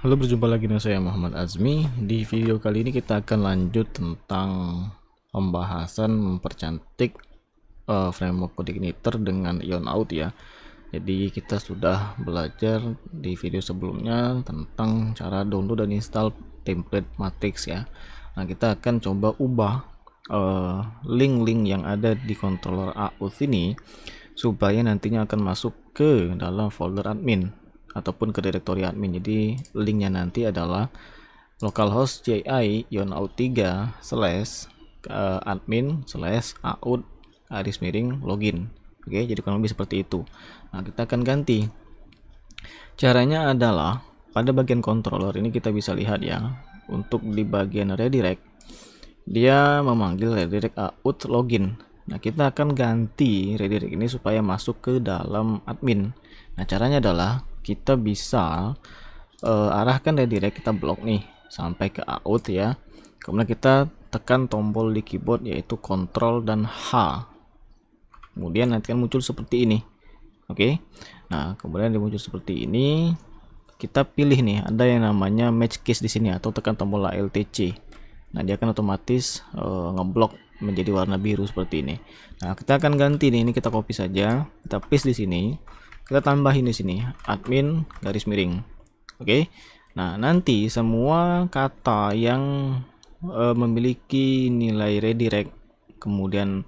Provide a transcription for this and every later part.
Halo, berjumpa lagi dengan saya Muhammad Azmi. Di video kali ini kita akan lanjut tentang pembahasan mempercantik framework CodeIgniter dengan Ion Out ya. Jadi kita sudah belajar di video sebelumnya tentang cara download dan install template matrix ya. Nah, kita akan coba ubah link-link yang ada di controller Out ini supaya nantinya akan masuk ke dalam folder admin ataupun ke direktori admin. Jadi linknya nanti adalah localhost ci ionout3 slash admin slash out garis miring login. Oke, jadi kurang lebih seperti itu. Nah, kita akan ganti. Caranya adalah pada bagian controller ini kita bisa lihat ya, untuk di bagian redirect dia memanggil redirect out login. Nah, kita akan ganti redirect ini supaya masuk ke dalam admin. Nah, caranya adalah kita bisa arahkan redirect, kita blok nih sampai ke out ya. Kemudian kita tekan tombol di keyboard yaitu Ctrl dan H. Kemudian nanti akan muncul seperti ini. Oke. Nah, kemudian dia muncul seperti ini. Kita pilih nih, ada yang namanya match case di sini atau tekan tombol ALTC. Nah, dia akan otomatis ngeblok menjadi warna biru seperti ini. Nah, kita akan ganti nih, ini kita copy saja, kita paste di sini. Kita tambahin di sini admin garis miring. Oke. Nah, nanti semua kata yang memiliki nilai redirect kemudian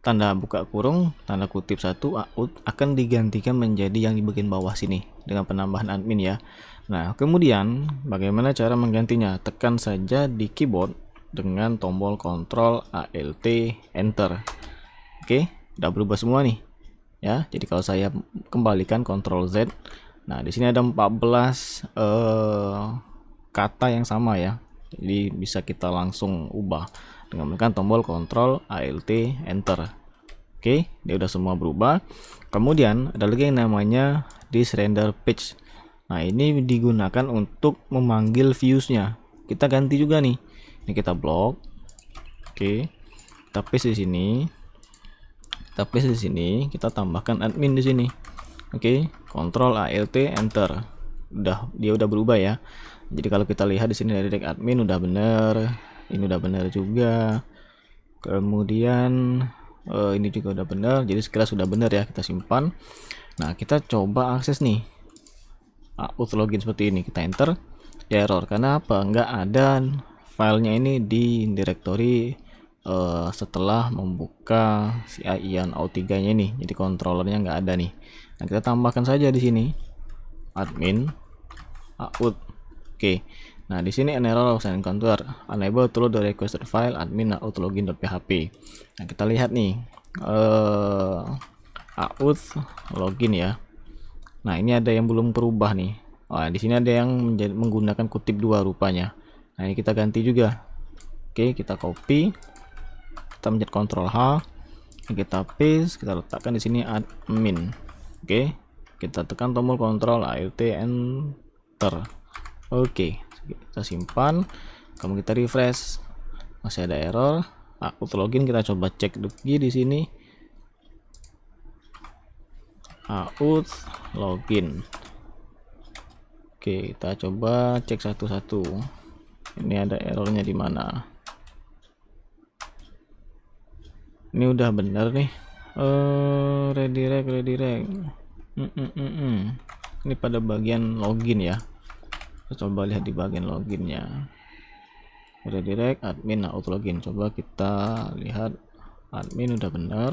tanda buka kurung tanda kutip 1 out akan digantikan menjadi yang di bagian bawah sini dengan penambahan admin ya. Nah, kemudian bagaimana cara menggantinya? Tekan saja di keyboard dengan tombol Ctrl Alt Enter. Oke, udah berubah semua nih ya. Jadi kalau saya kembalikan Ctrl Z, nah di sini ada 14 kata yang sama ya. Jadi bisa kita langsung ubah dengan menekan tombol Ctrl Alt Enter. Oke, dia udah semua berubah. Kemudian ada lagi yang namanya this render page. Nah, ini digunakan untuk memanggil viewsnya. Kita ganti juga nih. Ini kita blok. Oke, kita paste di sini. Kita paste di sini. Kita tambahkan admin di sini. Oke, Ctrl Alt Enter. Dia udah berubah ya. Jadi kalau kita lihat di sini dari redirect admin udah bener. Ini udah bener juga. Kemudian ini juga udah bener. Jadi sekilas sudah bener ya. Kita simpan. Nah, kita coba akses nih out login seperti ini. Kita enter, dia error karena apa? Nggak ada filenya ini di directory setelah membuka si ionout3 nya ini. Jadi controllernya nggak ada nih. Nah, kita tambahkan saja di sini admin out. Oke. Nah, di sini an error sign encounter unable to load the requested file admin out login.php. Nah, kita lihat nih out login ya. Nah, ini ada yang belum berubah nih. Di sini ada yang menggunakan kutip 2 rupanya. Nah, ini kita ganti juga. Oke, kita copy. Kita mencet Ctrl H. Kita paste, kita letakkan di sini admin. Oke. Kita tekan tombol Ctrl Alt Enter. Oke, kita simpan. Kemudian kita refresh. Masih ada error. Out login kita coba cek lagi di sini. Out login. Oke, kita coba cek satu-satu. Ini ada errornya di mana? Ini udah bener nih. Redirect. Ini pada bagian login ya. Kita coba lihat di bagian loginnya. Redirect admin out login. Coba kita lihat admin udah bener.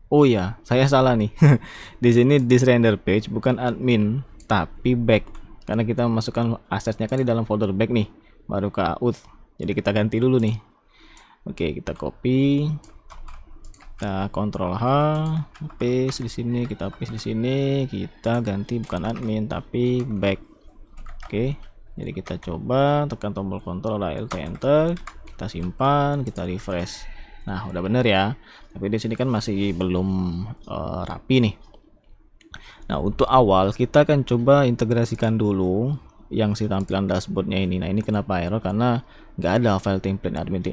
Oh ya, saya salah nih. Di sini this render page bukan admin tapi back. Karena kita masukkan asetnya kan di dalam folder back nih, baru ke out. Jadi kita ganti dulu nih. Oke, kita copy. Kita Ctrl H, paste di sini, kita paste di sini, kita ganti bukan admin tapi back. Oke. Jadi kita coba tekan tombol Ctrl Alt Enter, kita simpan, kita refresh. Nah, udah bener ya. Tapi di sini kan masih belum rapi nih. Nah, untuk awal kita akan coba integrasikan dulu yang si tampilan dashboardnya ini. Nah, ini kenapa error? Karena nggak ada file template admin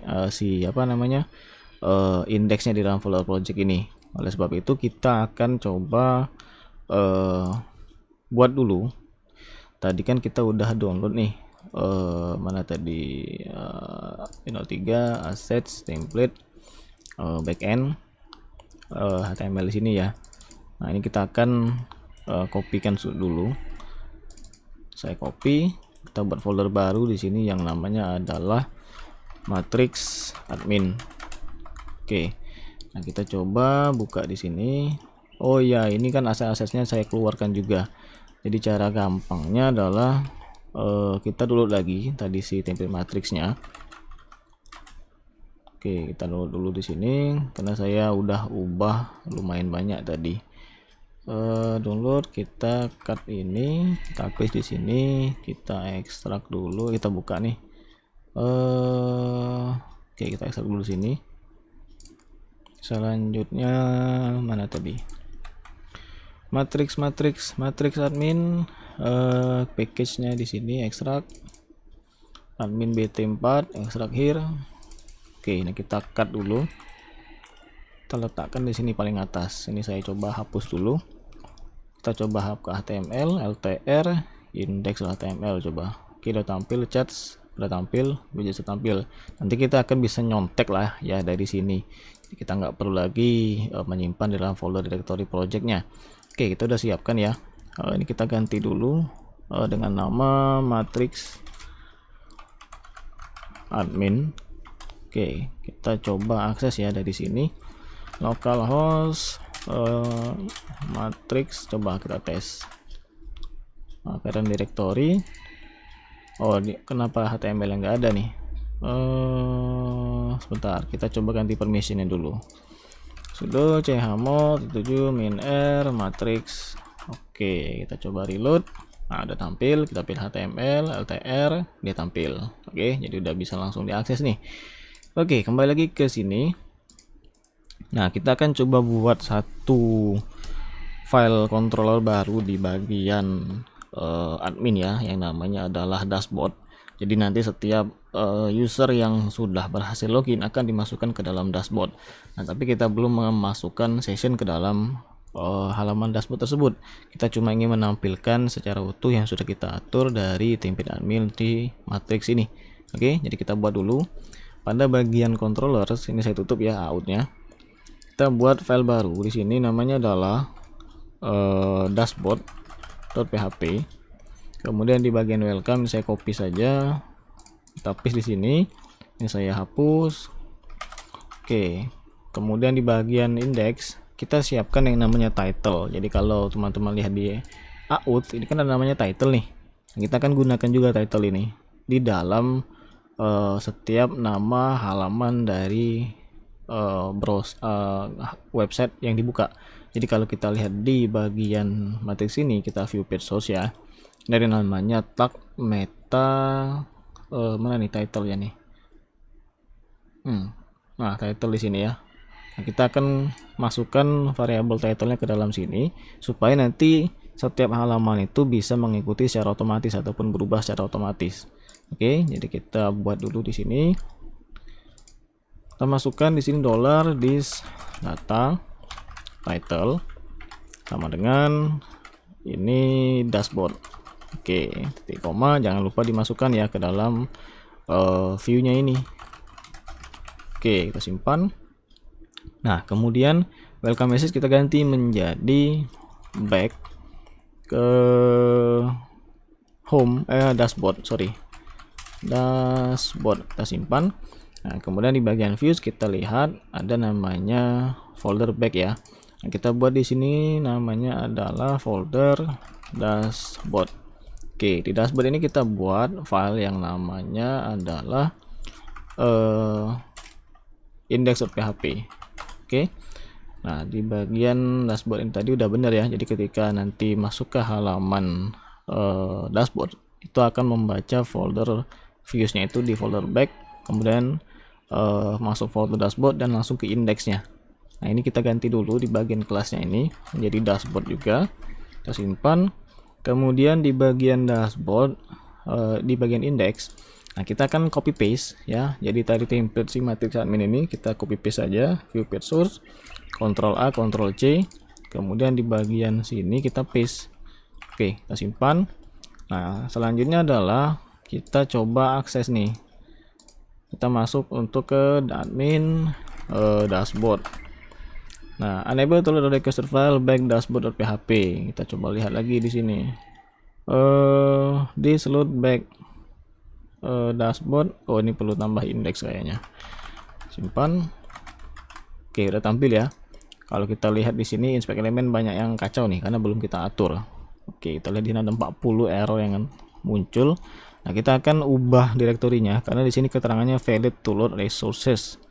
indeksnya di dalam folder project ini. Oleh sebab itu kita akan coba buat dulu. Tadi kan kita udah download nih, mana tadi, 03 assets template, backend, HTML di sini ya. Nah ini kita akan kopikan dulu. Saya copy, kita buat folder baru di sini yang namanya adalah matrix admin. Oke, nah kita coba buka di sini. Oh ya, ini kan aset-asetnya saya keluarkan juga. Jadi cara gampangnya adalah kita download lagi tadi si template matrixnya. Oke, kita download dulu di sini karena saya udah ubah lumayan banyak tadi. Download, kita cut ini, kita paste di sini, kita ekstrak dulu, kita buka nih. Oke, kita ekstrak dulu sini. Selanjutnya mana tadi? Matrix admin, package-nya di sini, ekstrak admin bt4, ekstrak here. Oke, ini kita cut dulu. Kita letakkan di sini paling atas. Ini saya coba hapus dulu. Kita coba hapus HTML, LTR, index HTML coba. Oke, udah tampil, chats udah tampil, widget sudah tampil. Nanti kita akan bisa nyontek lah ya dari sini. Jadi kita nggak perlu lagi menyimpan dalam folder directory projectnya. Oke, kita udah siapkan ya. Ini kita ganti dulu dengan nama matrix admin. Oke, kita coba akses ya dari sini. Localhost matrix, coba kita tes. Parent directory. Oh, kenapa HTML yang nggak ada nih? Sebentar, kita coba ganti permissionnya dulu. Sudo chmod 7 min r matrix. Oke, kita coba reload. Nah, udah tampil. Kita pilih HTML, LTR, dia tampil. Oke, jadi udah bisa langsung diakses nih. Oke, kembali lagi ke sini. Nah, kita akan coba buat satu file controller baru di bagian admin ya, yang namanya adalah dashboard. Jadi nanti setiap user yang sudah berhasil login akan dimasukkan ke dalam dashboard. Nah, tapi kita belum memasukkan session ke dalam halaman dashboard tersebut. Kita cuma ingin menampilkan secara utuh yang sudah kita atur dari template admin di matrix ini. Oke, jadi kita buat dulu. Pada bagian controller, ini saya tutup ya outnya. Kita buat file baru di sini, namanya adalah dashboard.php. Kemudian di bagian welcome saya copy saja, kita paste di sini. Ini saya hapus. Oke, kemudian di bagian index kita siapkan yang namanya title. Jadi kalau teman-teman lihat di out, ini kan ada namanya title nih. Kita akan gunakan juga title ini di dalam setiap nama halaman dari website yang dibuka. Jadi kalau kita lihat di bagian matrix ini, kita view page source ya, dari namanya tag meta, mana nih title ya nih, nah title di sini ya. Nah, kita akan masukkan variabel title-nya ke dalam sini supaya nanti setiap halaman itu bisa mengikuti secara otomatis ataupun berubah secara otomatis. Oke, jadi kita buat dulu di sini. Kita masukkan di sini $this data title sama dengan ini dashboard. Oke, titik koma jangan lupa dimasukkan ya ke dalam view-nya ini. Oke, kita simpan. Nah, kemudian welcome message kita ganti menjadi back ke home dashboard, dashboard kita simpan. Nah, kemudian di bagian views kita lihat ada namanya folder back ya. Nah, kita buat di sini namanya adalah folder dashboard. Oke, di dashboard ini kita buat file yang namanya adalah index.php. Oke. Nah, di bagian dashboard ini tadi udah benar ya. Jadi ketika nanti masuk ke halaman dashboard, itu akan membaca folder views-nya itu di folder back, kemudian masuk folder dashboard dan langsung ke indeksnya. Nah, ini kita ganti dulu di bagian kelasnya ini menjadi dashboard juga. Kita simpan. Kemudian di bagian dashboard, di bagian indeks, nah kita akan copy paste ya. Jadi tadi template si matrix admin ini kita copy paste saja, view page source, Ctrl A, Ctrl C. kemudian di bagian sini kita paste. Oke, kita simpan. Nah, selanjutnya adalah kita coba akses nih. Kita masuk untuk ke admin dashboard. Nah, enable to load request file back dashboard.php. Kita coba lihat lagi di sini. This load back dashboard. Oh, ini perlu tambah indeks kayaknya. Simpan. Oke, udah tampil ya. Kalau kita lihat di sini inspect elemen banyak yang kacau nih karena belum kita atur. Oke, kita lihat di sini ada 40 error yang muncul. Nah, kita akan ubah direktorinya karena di sini keterangannya valid to load resources.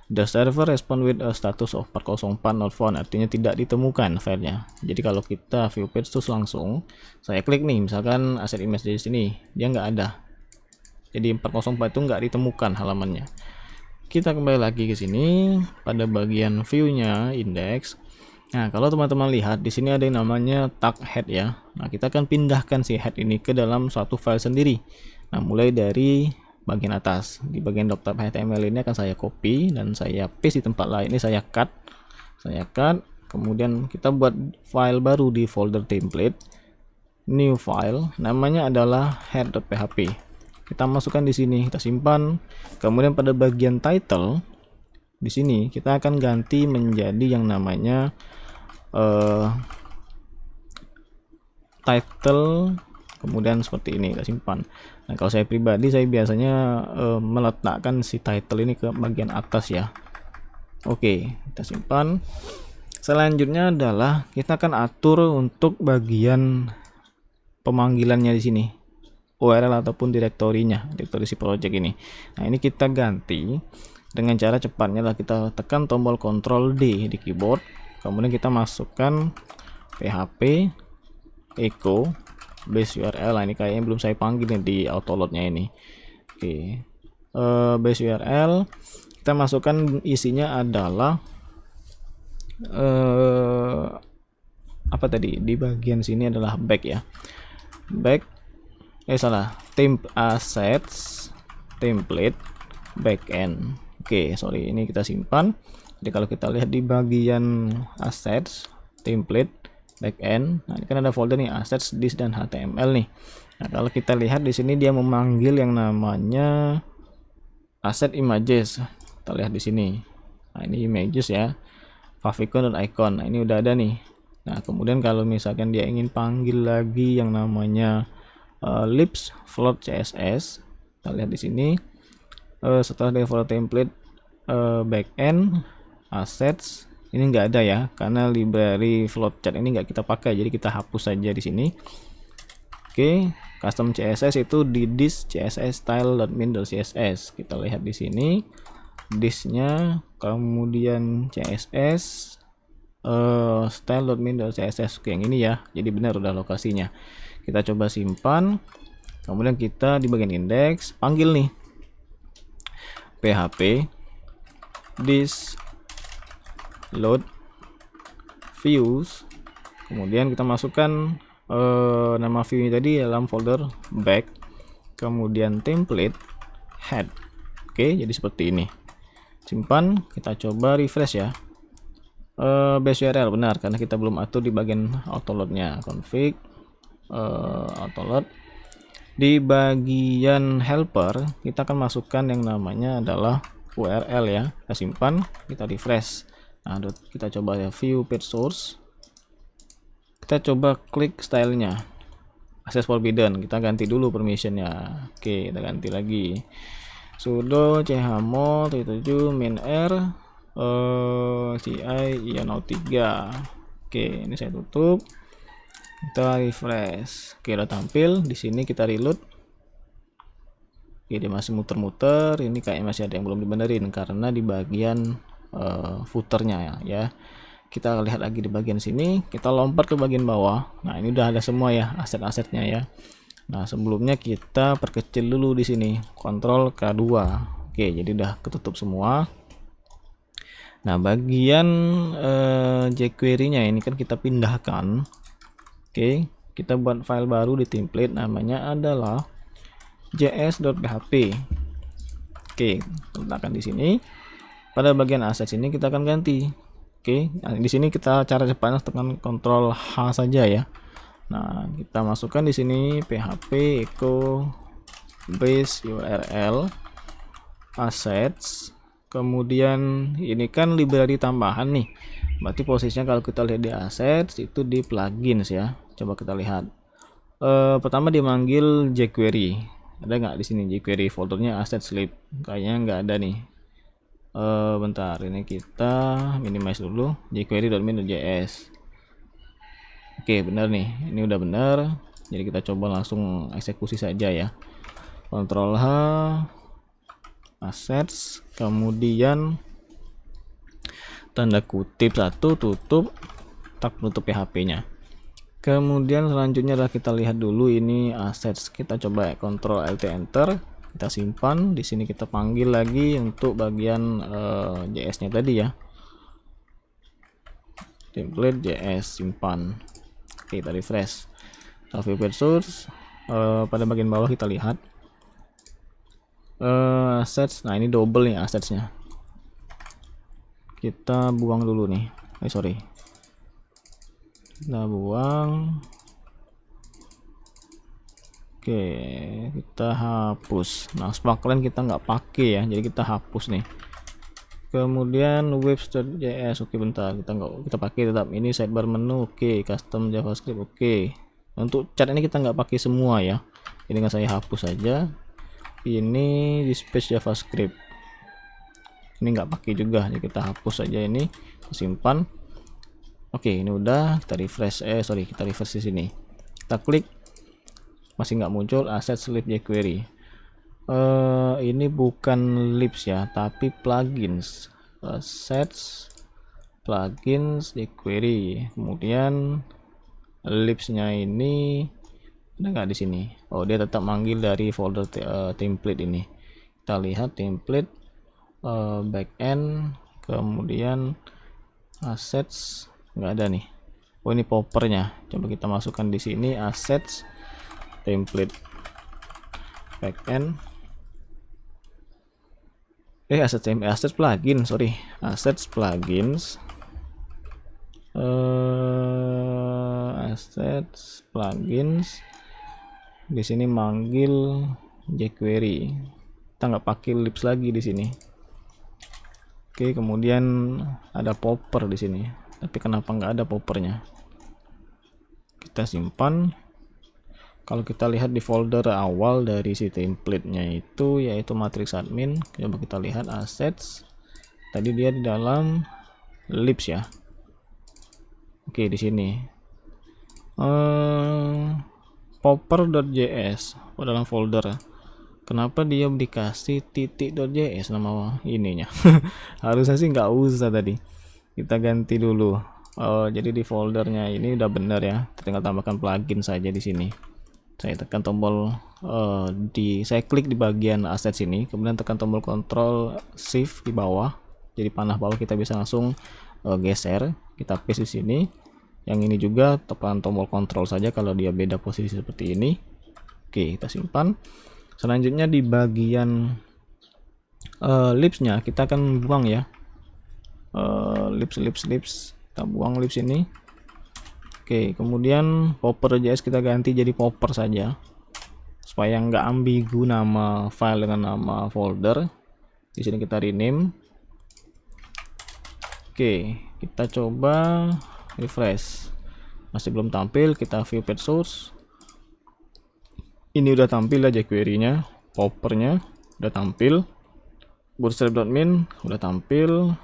The server respond with a status of 404 not found, artinya tidak ditemukan filenya. Jadi kalau kita view page terus langsung saya klik nih, misalkan aset image di sini, dia nggak ada. Jadi 404 itu nggak ditemukan halamannya. Kita kembali lagi ke sini pada bagian view-nya index. Nah, kalau teman-teman lihat di sini ada yang namanya tag head ya. Nah, kita akan pindahkan si head ini ke dalam suatu file sendiri. Nah, mulai dari bagian atas. Di bagian .html ini akan saya copy dan saya paste di tempat lain. Ini saya cut. Kemudian kita buat file baru di folder template. New file, namanya adalah head.php. Kita masukkan di sini, kita simpan. Kemudian pada bagian title di sini kita akan ganti menjadi yang namanya title, kemudian seperti ini kita simpan. Nah, kalau saya pribadi saya biasanya meletakkan si title ini ke bagian atas ya. Oke, kita simpan. Selanjutnya adalah kita akan atur untuk bagian pemanggilannya di sini. URL ataupun direktorinya, direktori si project ini. Nah, ini kita ganti dengan cara cepatnya lah, kita tekan tombol Ctrl D di keyboard, kemudian kita masukkan php echo base URL. Nah, ini kayaknya belum saya panggil nih di autoloadnya ini. Oke, base URL kita masukkan, isinya adalah apa tadi di bagian sini adalah back ya, back temp assets template backend. Oke, sorry, ini kita simpan. Jadi kalau kita lihat di bagian assets template backend, nah ini kan ada folder nih assets disk dan html nih. Nah, kalau kita lihat di sini dia memanggil yang namanya asset images. Kita lihat di sini. Nah, ini images ya, favicon dan icon. Nah, ini udah ada nih. Nah, kemudian kalau misalkan dia ingin panggil lagi yang namanya lips float css, kita lihat di sini. Setelah default template backend assets, ini enggak ada ya karena library float chart ini enggak kita pakai, jadi kita hapus saja di sini. Oke, custom css itu di disk css style.min.css. Kita lihat di sini disknya, kemudian css style.min.css. Oke, yang ini ya, jadi benar udah lokasinya. Kita coba simpan, kemudian kita di bagian indeks panggil nih php this load views, kemudian kita masukkan nama view tadi dalam folder back, kemudian template head. Oke, jadi seperti ini. Simpan, kita coba refresh ya. Base URL benar karena kita belum atur di bagian autoloadnya. Config autoload. Di bagian helper kita akan masukkan yang namanya adalah URL ya. Kita simpan, kita refresh. Nah, kita coba ya view page source. Kita coba klik stylenya access forbidden, kita ganti dulu permissionnya. Oke, kita ganti lagi sudo chmod 7 min_r ci ino 3. Oke, ini saya tutup, kita refresh. Oke, udah tampil di sini. Kita reload. Oke, dia masih muter-muter. Ini kayaknya masih ada yang belum dibenerin karena di bagian footernya ya. Kita lihat lagi di bagian sini, kita lompat ke bagian bawah. Nah, ini udah ada semua ya aset-asetnya ya. Nah, sebelumnya kita perkecil dulu di sini, Ctrl K2. Oke, jadi udah ketutup semua. Nah, bagian jQuery-nya ini kan kita pindahkan. Oke, kita buat file baru di template, namanya adalah js.php. Oke, letakkan di sini. Pada bagian assets ini kita akan ganti Oke, nah, di sini kita cara cepatnya tekan Ctrl H saja ya. Nah, kita masukkan di sini php echo base URL assets, kemudian ini kan library tambahan nih, berarti posisinya kalau kita lihat di assets itu di plugins ya. Coba kita lihat. Pertama dimanggil jQuery, ada nggak di sini jQuery foldernya asset sleep? Kayaknya nggak ada nih. Bentar, ini kita minimize dulu jQuery.min.js. Oke, benar nih, ini udah benar. Jadi kita coba langsung eksekusi saja ya. Ctrl H, assets, kemudian tanda kutip 1, tutup, tak tutup PHP-nya. Kemudian selanjutnya adalah kita lihat dulu ini assets. Kita coba Ctrl Alt Enter, kita simpan. Di sini kita panggil lagi untuk bagian JS-nya tadi ya. Template JS simpan. Oke, kita refresh. Kita view source. Pada bagian bawah kita lihat assets. Nah, ini double nih assetsnya. Kita buang dulu nih. Sorry. Kita buang. Oke, kita hapus. Nah, sparkline kita nggak pakai ya, jadi kita hapus nih. Kemudian webs.js, oke bentar, kita pakai tetap ini sidebar menu, oke, custom javascript, oke. Untuk chat ini kita nggak pakai semua ya, ini kan saya hapus saja. Ini dispatch javascript, ini nggak pakai juga, jadi kita hapus saja ini, simpan. Oke, ini udah, kita refresh, kita refresh di sini, kita klik, masih nggak muncul asset sleep jQuery. Ini bukan libs ya, tapi plugins. Assets, plugins, jQuery. Kemudian libsnya ini ada nggak di sini? Oh, dia tetap manggil dari folder template ini. Kita lihat template, backend, kemudian assets nggak ada nih. Oh, ini poppernya. Coba kita masukkan di sini assets, template, backend. Assets plugin, sorry, assets plugins, assets plugins. Di sini manggil jQuery, kita nggak pakai libs lagi di sini. Oke, kemudian ada popper di sini, tapi kenapa nggak ada poppernya? Kita simpan. Kalau kita lihat di folder awal dari si template-nya itu yaitu matrix admin, coba kita lihat assets. Tadi dia di dalam libs ya. Oke, di sini. Popper.js dalam folder. Kenapa dia dikasih titik.js nama ininya? Harusnya sih nggak usah tadi. Kita ganti dulu. Jadi di foldernya ini udah benar ya. Tinggal tambahkan plugin saja di sini. Saya tekan tombol saya klik di bagian assets ini, kemudian tekan tombol Ctrl Shift di bawah, jadi panah bawah kita bisa langsung geser, kita paste di sini. Yang ini juga tekan tombol Ctrl saja kalau dia beda posisi seperti ini. Oke, kita simpan. Selanjutnya di bagian libsnya kita akan buang ya, libs kita buang libs ini. Oke, kemudian popper.js kita ganti jadi popper saja supaya nggak ambigu nama file dengan nama folder. Di sini kita rename. Oke, kita coba refresh, masih belum tampil. Kita view page source, ini udah tampil ya jQuery-nya, poppernya udah tampil, bootstrap.min udah tampil,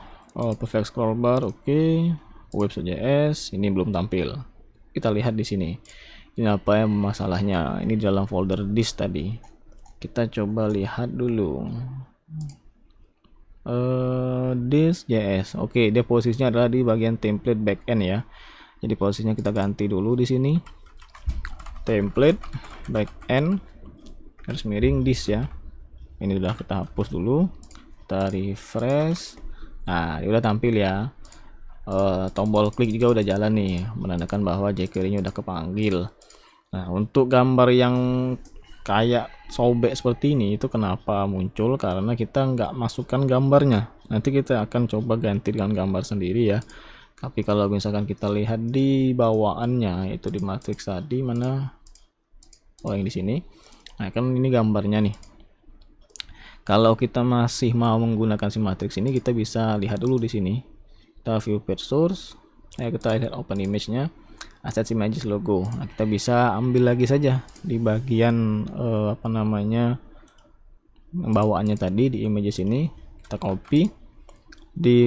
perfect scroll bar oke, webs.js ini belum tampil. Kita lihat di sini. Ini apa yang masalahnya? Ini dalam folder disk tadi. Kita coba lihat dulu. Disk.js. Oke, dia posisinya adalah di bagian template backend ya. Jadi posisinya kita ganti dulu di sini. Template backend garis miring disk ya. Ini udah kita hapus dulu. Kita refresh. Nah, dia udah tampil ya. Tombol klik juga udah jalan nih, menandakan bahwa jQuery-nya udah kepanggil. Nah, untuk gambar yang kayak sobek seperti ini itu kenapa muncul? Karena kita nggak masukkan gambarnya. Nanti kita akan coba ganti dengan gambar sendiri ya. Tapi kalau misalkan kita lihat di bawaannya, itu di matrix tadi mana? Oh, yang di sini. Nah, kan ini gambarnya nih. Kalau kita masih mau menggunakan si matrix ini, kita bisa lihat dulu di sini. Kita view page source. Kita lihat open image-nya, assets images logo. Nah, kita bisa ambil lagi saja di bagian apa namanya, bawaannya tadi di images ini. Kita copy di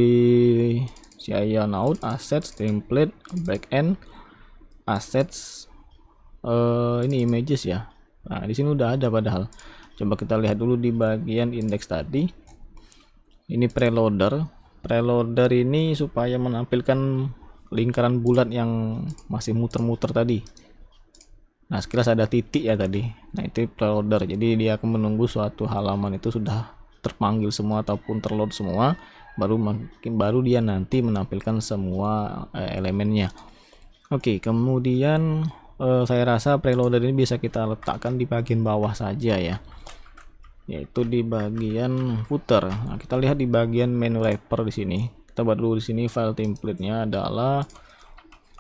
CIA node, assets, template, backend, assets, ini images ya. Nah, di sini udah ada padahal. Coba kita lihat dulu di bagian index tadi. Ini preloader. Preloader ini supaya menampilkan lingkaran bulat yang masih muter-muter tadi. Nah, sekilas ada titik ya tadi. Nah, itu preloader. Jadi dia akan menunggu suatu halaman itu sudah terpanggil semua ataupun terload semua, baru dia nanti menampilkan semua elemennya. Oke, kemudian saya rasa preloader ini bisa kita letakkan di bagian bawah saja ya, yaitu di bagian footer. Nah, kita lihat di bagian menu wrapper di sini. Kita buat dulu di sini file template-nya adalah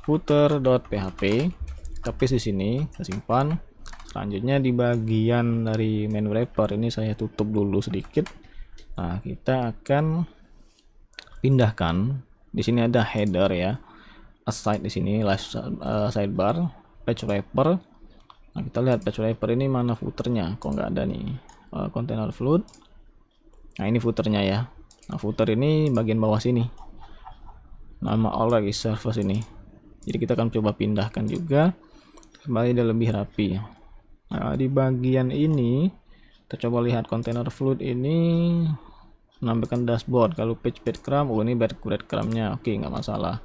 footer.php. Kita paste di sini, kita simpan. Selanjutnya di bagian dari menu wrapper ini saya tutup dulu sedikit. Nah, kita akan pindahkan. Di sini ada header ya, aside di sini sidebar, page wrapper. Nah, kita lihat page wrapper ini mana footernya, kok nggak ada nih. Container flood. Nah, ini footernya ya. Nah, footer ini bagian bawah sini, nama already service ini. Jadi kita akan coba pindahkan juga supaya dia lebih rapi. Nah, di bagian ini kita coba lihat container flood ini menampilkan dashboard. Kalau page breadcrumb, ini breadcrumbnya, oke, nggak masalah.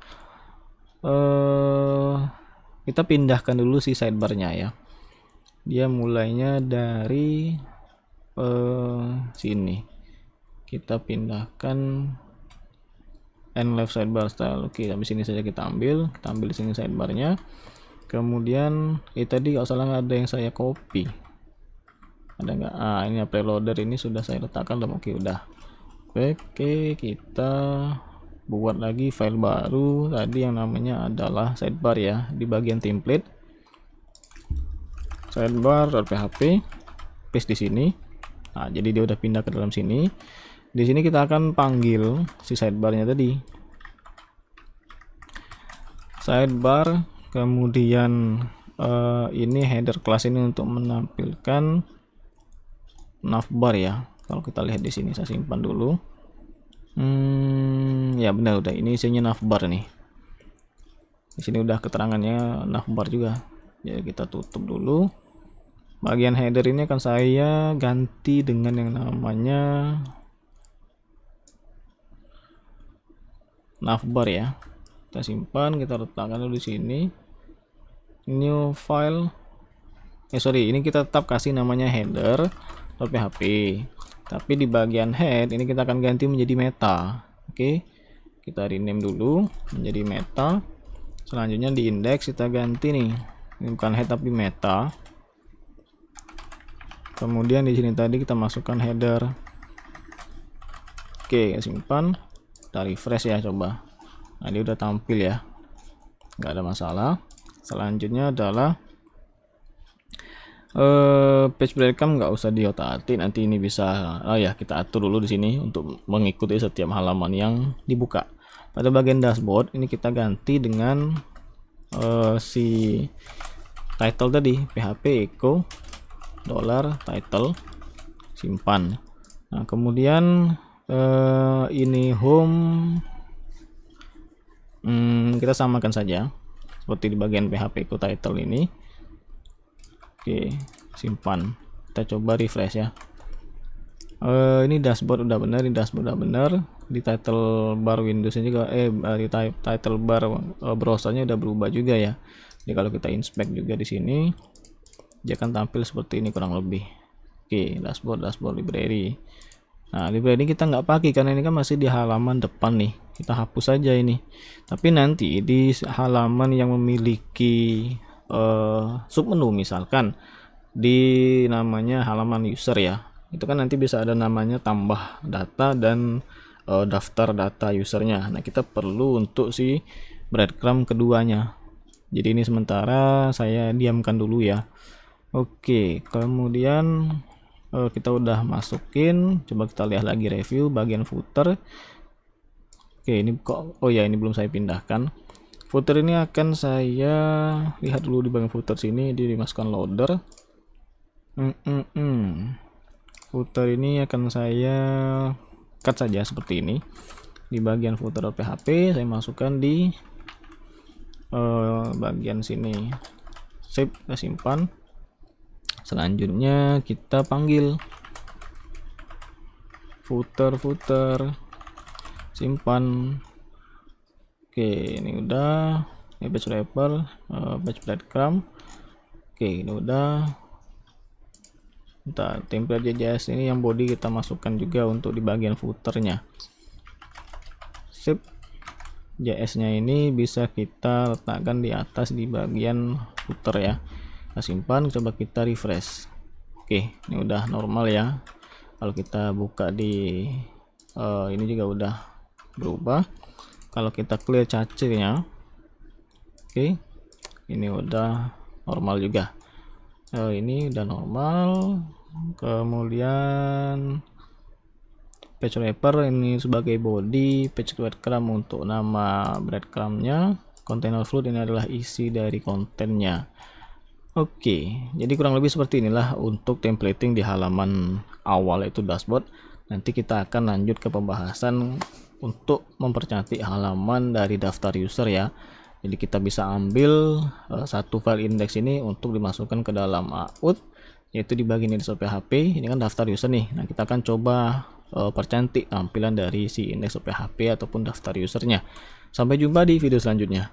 Kita pindahkan dulu si sidebarnya ya. Dia mulainya dari sini. Kita pindahkan end left sidebar style. Oke, habis sini saja kita ambil di sini sidebarnya. Kemudian tadi kalau salah ada yang saya copy. Ada nggak? Ini preloader ini sudah saya letakkan dalam. Oke, udah. Oke, kita buat lagi file baru tadi yang namanya adalah sidebar ya, di bagian template sidebar.php, paste di sini. Nah, jadi dia udah pindah ke dalam sini. Di sini kita akan panggil si sidebarnya tadi, sidebar, kemudian ini header class ini untuk menampilkan navbar ya. Kalau kita lihat di sini, saya simpan dulu. Ya benar, udah ini isinya navbar nih. Di sini udah keterangannya navbar juga. Jadi kita tutup dulu. Bagian header ini akan saya ganti dengan yang namanya navbar ya. Kita simpan, kita letakkan dulu di sini. New file. Ini kita tetap kasih namanya header.php. Tapi di bagian head ini kita akan ganti menjadi meta. Oke. Kita rename dulu menjadi meta. Selanjutnya di index kita ganti nih. Ini bukan head tapi meta. Kemudian di sini tadi kita masukkan header. Oke, simpan. Kita refresh ya, coba. Nah, dia udah tampil ya, nggak ada masalah. Selanjutnya adalah page breadcrumb nggak usah diotak-atik, nanti ini bisa kita atur dulu di sini untuk mengikuti setiap halaman yang dibuka. Pada bagian dashboard ini kita ganti dengan si title tadi, php echo $title, simpan. Nah, kemudian ini home, kita samakan saja seperti di bagian php echo title ini. Oke, simpan. Kita coba refresh ya. Ini dashboard udah benar, di title bar Windows-nya juga di title bar browsernya udah berubah juga ya. Jadi kalau kita inspect juga di sini, dia akan tampil seperti ini kurang lebih. Oke, dashboard library. Nah, library kita nggak pakai karena ini kan masih di halaman depan nih. Kita hapus saja ini. Tapi nanti di halaman yang memiliki submenu, misalkan di namanya halaman user ya, itu kan nanti bisa ada namanya tambah data dan daftar data usernya. Nah, kita perlu untuk si breadcrumb keduanya. Jadi ini sementara saya diamkan dulu ya. Oke, kemudian kita udah masukin, coba kita lihat lagi review bagian footer. Oke, ini kok, oh ya, ini belum saya pindahkan. Footer ini akan saya lihat dulu di bagian footer sini, dimasukkan loader. Footer ini akan saya cut saja seperti ini. Di bagian footer PHP saya masukkan di bagian sini. Save, kita simpan. Selanjutnya kita panggil footer, simpan. Oke, ini udah. Ini batch wrapper, batch breadcrumb. Oke, ini udah. Bentar, template JS ini yang body kita masukkan juga untuk di bagian footernya. Sip. JS nya ini bisa kita letakkan di atas di bagian footer ya. Kita simpan, coba kita refresh. Oke, ini udah normal ya. Kalau kita buka di ini juga udah berubah. Kalau kita clear cache-nya, oke, ini udah normal juga. Ini udah normal. Kemudian patch wrapper ini sebagai body, patch breadcrumb untuk nama breadcrumbnya, container float ini adalah isi dari kontennya. Oke, jadi kurang lebih seperti inilah untuk templating di halaman awal yaitu dashboard. Nanti kita akan lanjut ke pembahasan untuk mempercantik halaman dari daftar user ya. Jadi kita bisa ambil satu file index ini untuk dimasukkan ke dalam out, yaitu di bagian index PHP. Ini kan daftar user nih. Nah, kita akan coba percantik tampilan dari si index PHP ataupun daftar usernya. Sampai jumpa di video selanjutnya.